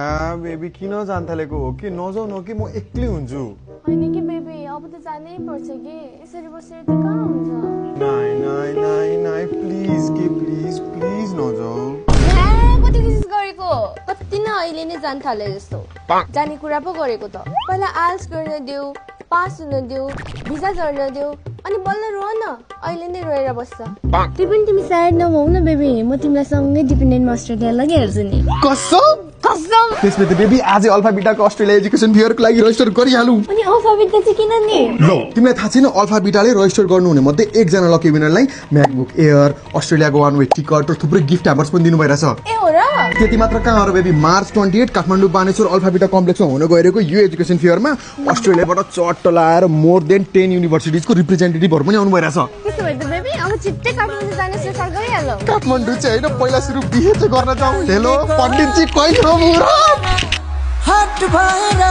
baby किन जान थालेको हो कि नजाऊ न कि म एक्लै हुन्छु हैन कि बेबी अब त जानै पर्छ कि यसरी बसेर त कहाँ हुन्छ नाइ नाइ नाइ नाइ प्लिज के प्लिज प्लिज नजाऊ कति कोसिस गरेको कति न अहिले नै जान थाले जस्तो जाने कुरा पो गरेको त पहिला आल्स गर्न देऊ पास हुन देऊ भिजा झर्न देऊ अनि बल्ल रोह न अहिले नै रोएर बस्छ त्यो पनि तिमी सायद नभौ न बेबी म तिमीलाई सँगै डिपेन्डेन्ट अस्ट्रेलिया लगिहाल्छु नि कसम कसम त्यसले त बेबी आजै अल्फा बिटाको अस्ट्रेलिया एजुकेसन फेयरको लागि रेजिस्टर गरिहालौ अनि अल्फा बिटा चाहिँ किन नि ल तिमीलाई थाहा छैन अल्फा बिटाले रेजिस्टर गर्नु हुने मध्ये एकजना लकी विनरलाई म्याकबुक एयर अस्ट्रेलियाको वान वे टिकट र थुप्रै गिफ्ट ह्याम्पर्स पनि दिनु भइरहेछ ए हो र त्यति मात्र कहाँ हो baby March 28 Kathmandu Baneshwar alpha बिटा कम्प्लेक्समा हुन गइरहेको यो एजुकेसन फेयरमा अस्ट्रेलियाबाट चट्ट लाएर मोर देन 10 युनिभर्सिटिजको रिप्रेजेन्टेटिभहरु पनि आउनु भइरहेछ त्यसो भए त बेबी अब छिट्टै काठमाडौँ जाने सुरु गरिहालौ काठमाडौँ चाहिँ हैन पहिला सुरु बिहे चाहिँ गर्न जाऊ हेलो पण्डितजी कहिले हो मुहूर्त हट भएर